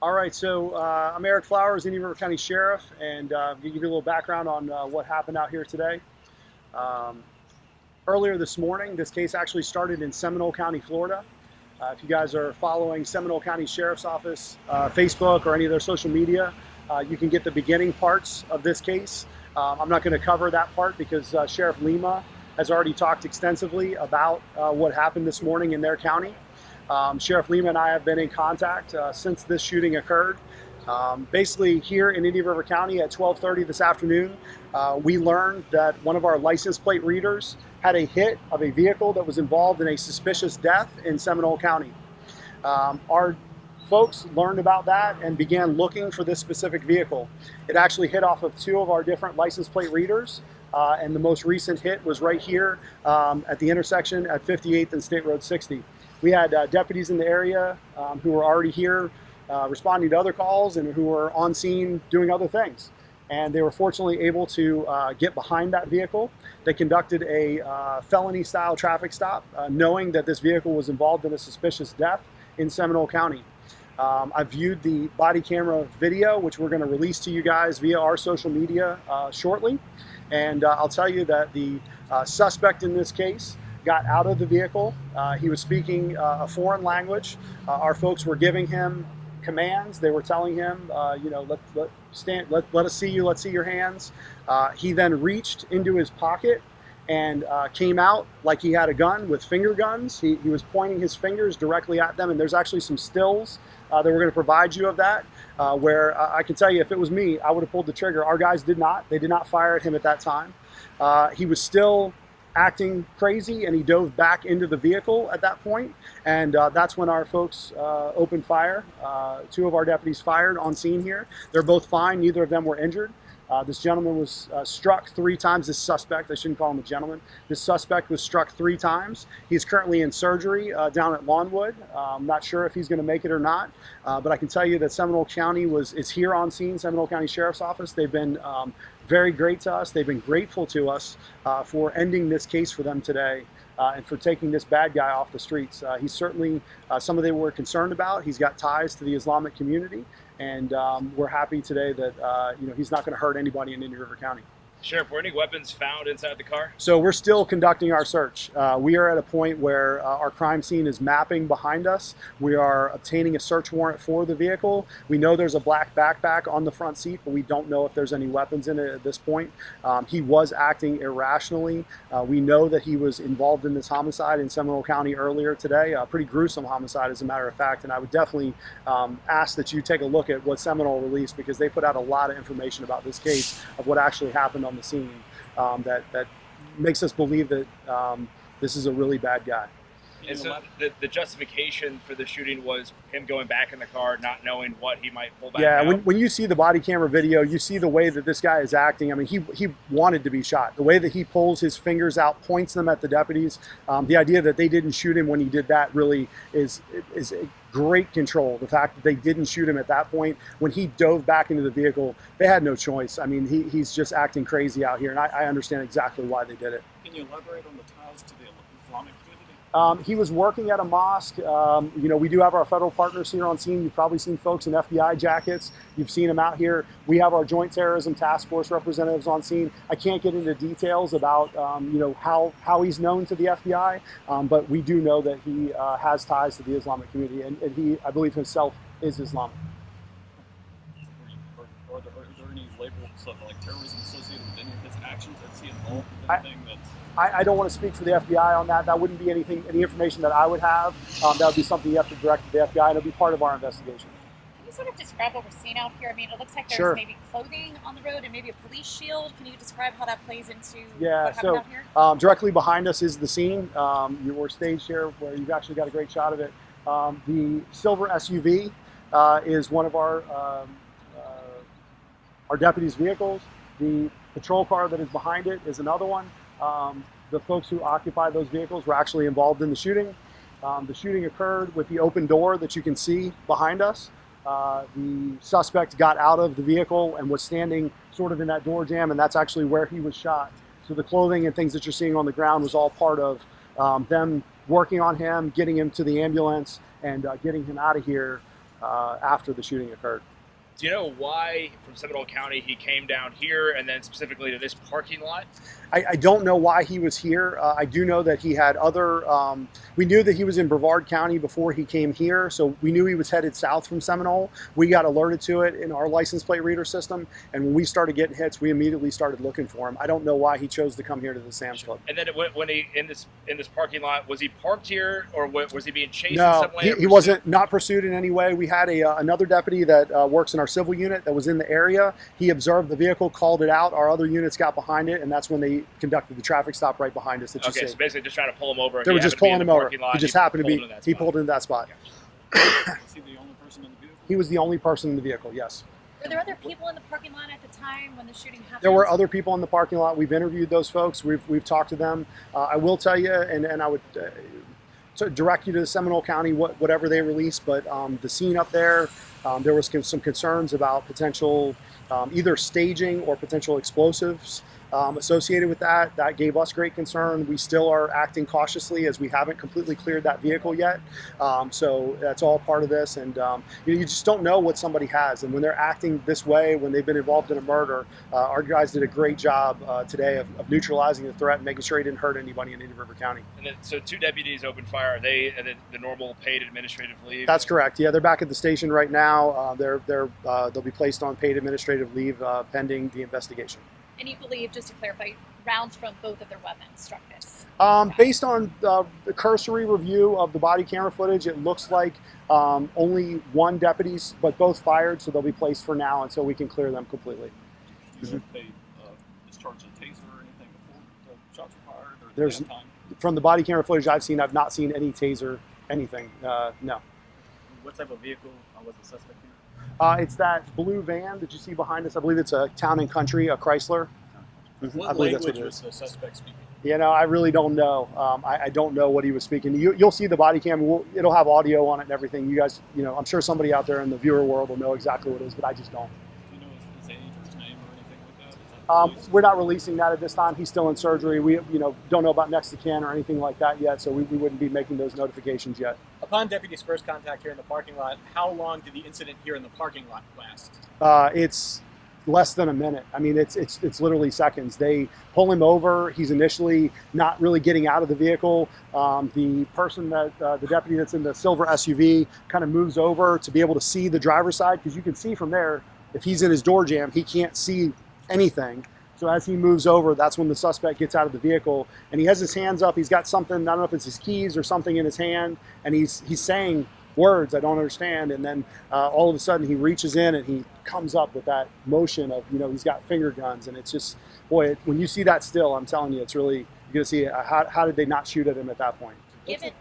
All right, so I'm Eric Flowers, Indian River County Sheriff, and I'm going to give you a little background on what happened out here today. Um, Earlier this morning, this case actually started in Seminole County, Florida. If you guys are following Seminole County Sheriff's Office, Facebook, or any of their social media, you can get the beginning parts of this case. I'm not going to cover that part because Sheriff Lima has already talked extensively about what happened this morning in their county. Sheriff Lima and I have been in contact since this shooting occurred. Basically here in Indian River County at 12:30 this afternoon, we learned that one of our license plate readers had a hit of a vehicle that was involved in a suspicious death in Seminole County. Our folks learned about that and began looking for this specific vehicle. It actually hit off of two of our different license plate readers. And the most recent hit was right here at the intersection at 58th and State Road 60. We had deputies in the area who were already here responding to other calls and who were on scene doing other things. And they were fortunately able to get behind that vehicle. They conducted a felony-style traffic stop, knowing that this vehicle was involved in a suspicious death in Seminole County. I viewed the body camera video, which we're going to release to you guys via our social media shortly. And I'll tell you that the suspect in this case got out of the vehicle. He was speaking a foreign language. Our folks were giving him commands. They were telling him, let us see you, let's see your hands. He then reached into his pocket and came out like he had a gun with finger guns. He was pointing his fingers directly at them, and there's actually some stills that we're going to provide you of that, where I can tell you if it was me, I would have pulled the trigger. Our guys did not. They did not fire at him at that time. He was still acting crazy, and he dove back into the vehicle at that point, and that's when our folks opened fire. Two of our deputies fired on scene here. They're both fine. Neither of them were injured. This gentleman was struck 3 times. This suspect, I shouldn't call him a gentleman. This suspect was struck 3 times. He's currently in surgery down at Lawnwood. I'm not sure if he's going to make it or not, but I can tell you that Seminole County is here on scene. Seminole County Sheriff's Office. They've been very great to us. They've been grateful to us for ending this case for them today. And for taking this bad guy off the streets. He's certainly somebody they were concerned about. He's got ties to the Islamic community, and we're happy today that he's not going to hurt anybody in Indian River County. Sheriff, were any weapons found inside the car? So we're still conducting our search. We are at a point where our crime scene is mapping behind us. We are obtaining a search warrant for the vehicle. We know there's a black backpack on the front seat, but we don't know if there's any weapons in it at this point. He was acting irrationally. We know that he was involved in this homicide in Seminole County earlier today, a pretty gruesome homicide as a matter of fact, and I would definitely ask that you take a look at what Seminole released, because they put out a lot of information about this case of what actually happened on the scene that makes us believe that this is a really bad guy. And so the justification for the shooting was him going back in the car, not knowing what he might pull back out? Yeah, when you see the body camera video, you see the way that this guy is acting. I mean, he wanted to be shot. The way that he pulls his fingers out, points them at the deputies. The idea that they didn't shoot him when he did that really is great control. The fact that they didn't shoot him at that point, when he dove back into the vehicle, they had no choice. I mean, he's just acting crazy out here, and I understand exactly why they did it. Can you elaborate on the ties to the Islamic community? He was working at a mosque. We do have our federal partners here on scene. You've probably seen folks in FBI jackets. You've seen them out here. We have our Joint Terrorism Task Force representatives on scene. I can't get into details about how he's known to the FBI, but we do know that he has ties to the Islamic community, and he, I believe himself, is Islamic. Are there any labels of like terrorism associated with any of his actions? Is he involved with anything that's... I don't want to speak for the FBI on that. That wouldn't be any information that I would have. That would be something you have to direct to the FBI, and it'll be part of our investigation. Can you sort of describe what we're seeing out here? I mean, it looks like there's maybe clothing on the road and maybe a police shield. Can you describe how that plays into what happened out here? Directly behind us is the scene. We're staged here where you've actually got a great shot of it. The silver SUV is one of our deputies' vehicles. The patrol car that is behind it is another one. The folks who occupied those vehicles were actually involved in the shooting. The shooting occurred with the open door that you can see behind us. The suspect got out of the vehicle and was standing sort of in that door jamb, and that's actually where he was shot. So the clothing and things that you're seeing on the ground was all part of them working on him, getting him to the ambulance, and getting him out of here after the shooting occurred. Do you know why from Seminole County he came down here and then specifically to this parking lot? I don't know why he was here. I do know that he had other, we knew that he was in Brevard County before he came here, so we knew he was headed south from Seminole. We got alerted to it in our license plate reader system, and when we started getting hits, we immediately started looking for him. I don't know why he chose to come here to the Sam's Club. And then when he in this parking lot, was he parked here, or was he being chased No, in some way? He wasn't not pursued in any way. We had another deputy that works in our civil unit that was in the area. He observed the vehicle, called it out. Our other units got behind it, and that's when they conducted the traffic stop right behind us. Okay, so basically just trying to pull him over. They were just pulling him over. He just happened to be. He pulled into that spot. Was he the only person in the vehicle? He was the only person in the vehicle. Yes. Were there other people in the parking lot at the time when the shooting happened? There were other people in the parking lot. We've interviewed those folks. We've talked to them. I will tell you, and I would to direct you to the Seminole County, whatever they release. But the scene up there, there was some concerns about potential either staging or potential explosives associated with that. That gave us great concern. We still are acting cautiously as we haven't completely cleared that vehicle yet. So that's all part of this. And you just don't know what somebody has. And when they're acting this way, when they've been involved in a murder, our guys did a great job today of neutralizing the threat and making sure he didn't hurt anybody in Indian River County. And then, so 2 deputies opened fire. Are they the normal paid administrative leave? That's correct. Yeah, they're back at the station right now. They'll be placed on paid administrative leave pending the investigation. And you believe, just to clarify, rounds from both of their weapons struck this? Based on the cursory review of the body camera footage, it looks like only one deputy's, but both fired, so they'll be placed for now until we can clear them completely. Do you know if they discharged a taser or anything before the shots were fired? Or There's, time? from the body camera footage I've not seen any taser, anything, no. What type of vehicle was the suspect in? It's that blue van that you see behind us. I believe it's a Town and Country, a Chrysler. What language was the suspect speaking? You know, I really don't know. I don't know what he was speaking. You'll see the body cam. It'll have audio on it and everything. You guys, I'm sure somebody out there in the viewer world will know exactly what it is, but I just don't. Do you know his age or his name or anything like that? We're not releasing that at this time. He's still in surgery. We, don't know about next of kin or anything like that yet, so we wouldn't be making those notifications yet. Upon deputies' first contact here in the parking lot, how long did the incident here in the parking lot last? It's less than a minute. I mean, it's literally seconds. They pull him over. He's initially not really getting out of the vehicle. The person the deputy that's in the silver SUV kind of moves over to be able to see the driver's side, because you can see from there, if he's in his door jam, he can't see anything. So as he moves over, that's when the suspect gets out of the vehicle, and he has his hands up. He's got something, I don't know if it's his keys or something in his hand, and he's saying words I don't understand. And then all of a sudden he reaches in and he comes up with that motion of, he's got finger guns. And it's just, boy, when you see that still, I'm telling you, it's really, you're going to see how did they not shoot at him at that point? Go ahead.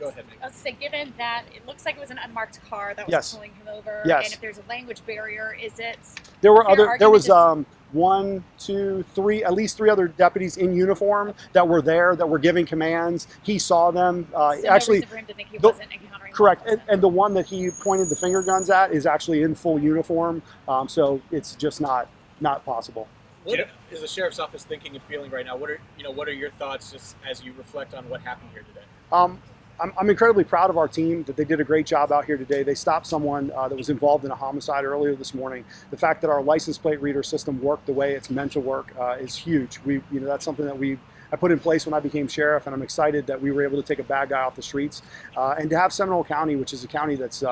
I was going to say, given that it looks like it was an unmarked car that was Yes. pulling him over, Yes. and if there's a language barrier, is it? There were fair there was argument 1, 2, 3, at least 3 other deputies in uniform that were there, that were giving commands. He saw them. So Actually, no reason for him to think he wasn't encountering correct. law And the one that he pointed the finger guns at is actually in full uniform. So it's just not possible. What is the sheriff's office thinking and feeling right now? What are your thoughts just as you reflect on what happened here today? I'm incredibly proud of our team that they did a great job out here today. They stopped someone that was involved in a homicide earlier this morning. The fact that our license plate reader system worked the way it's meant to work is huge. That's something that I put in place when I became sheriff, and I'm excited that we were able to take a bad guy off the streets. And to have Seminole County, which is a county that's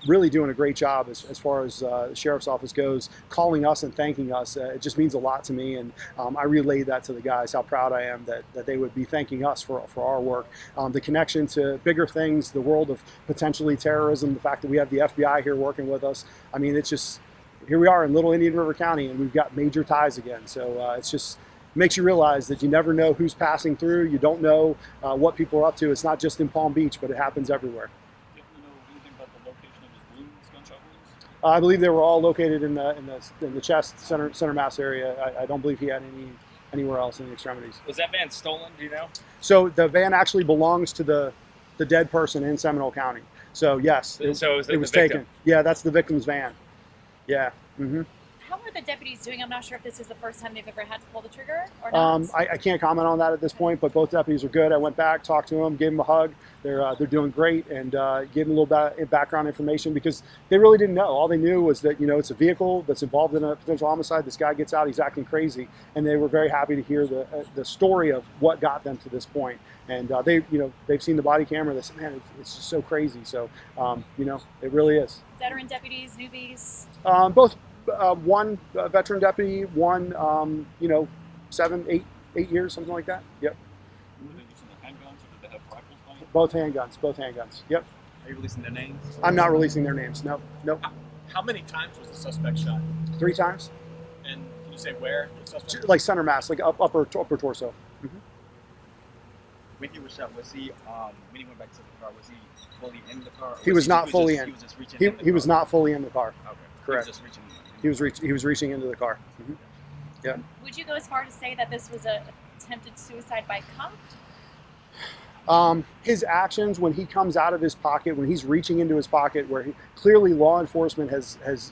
really doing a great job as far as the sheriff's office goes, calling us and thanking us, it just means a lot to me. And I relayed that to the guys, how proud I am that they would be thanking us for our work. The connection to bigger things, the world of potentially terrorism, the fact that we have the FBI here working with us. I mean, it's just, here we are in Little Indian River County, and we've got major ties again. So it's just, makes you realize that you never know who's passing through. You don't know what people are up to. It's not just in Palm Beach, but it happens everywhere. Do you know anything about the location of his wounds, gunshot wounds? I believe they were all located in the chest, center mass area. I don't believe he had anywhere else in the extremities. Was that van stolen? Do you know? So the van actually belongs to the dead person in Seminole County. So yes, it was taken. Yeah, that's the victim's van. Yeah. Mm-hmm. How are the deputies doing? I'm not sure if this is the first time they've ever had to pull the trigger or not. I can't comment on that at this point, but both deputies are good. I went back, talked to them, gave them a hug. They're doing great, and gave them a little bit background information because they really didn't know. All they knew was that, you know, it's a vehicle that's involved in a potential homicide. This guy gets out, he's acting crazy, and they were very happy to hear the story of what got them to this point. And they've seen the body camera. They said, man, it's just so crazy. So, it really is. Veteran deputies, newbies? Both. One veteran deputy, one, 7, 8 years, something like that. Yep. Were they using the handguns, or did they have rifles on it? Both handguns. Yep. Are you releasing their names? I'm not releasing their names. No. Nope. How many times was the suspect shot? 3 times. And can you say where the suspect? Like center mass, like upper torso. Mm-hmm. When he was shot, was he when he went back to the car, was he fully in the car? He was not fully in. He was just reaching in the He was car? not fully in the car. Okay. Correct. He was just reaching in. He was reaching into the car. Mm-hmm. Yeah. Would you go as far to say that this was a attempted suicide by cop? His actions when he comes out of his pocket, when he's reaching into his pocket, where clearly law enforcement has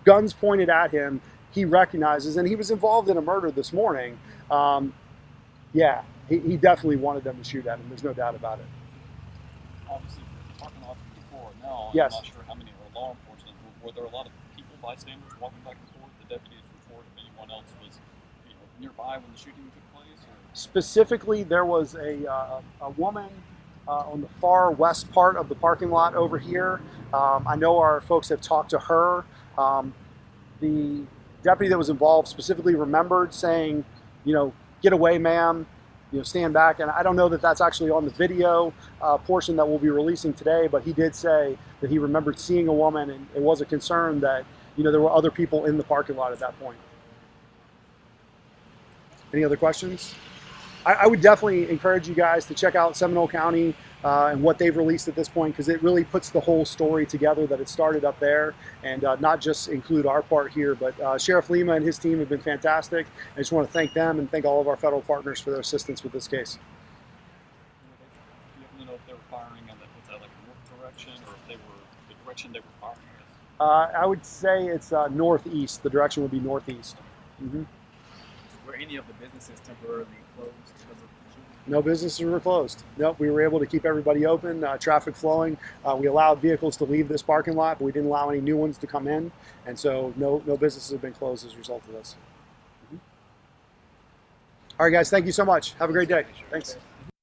guns pointed at him, he recognizes, and he was involved in a murder this morning. He definitely wanted them to shoot at him. There's no doubt about it. Obviously, parking lot before now. Yes. I'm not sure how many are law enforcement. Were there a lot of people, bystanders, walking back and forth? The deputies report if anyone else was, nearby when the shooting took place? Or? Specifically, there was a woman on the far west part of the parking lot over here. I know our folks have talked to her. The deputy that was involved specifically remembered saying, get away, ma'am, stand back. And I don't know that that's actually on the video portion that we'll be releasing today, but he did say that he remembered seeing a woman, and it was a concern that, there were other people in the parking lot at that point. Any other questions? I would definitely encourage you guys to check out Seminole County and what they've released at this point, because it really puts the whole story together that it started up there, and not just include our part here, but Sheriff Lima and his team have been fantastic. I just want to thank them and thank all of our federal partners for their assistance with this case. Do you know if they were firing in was that like north direction, or if they were the direction they were firing? I would say it's northeast. The direction would be northeast. Mm-hmm. Were any of the businesses temporarily closed because of the shooting? No businesses were closed. Nope, we were able to keep everybody open, traffic flowing. We allowed vehicles to leave this parking lot, but we didn't allow any new ones to come in. And so no businesses have been closed as a result of this. Mm-hmm. All right, guys, thank you so much. Have a great day. Thanks.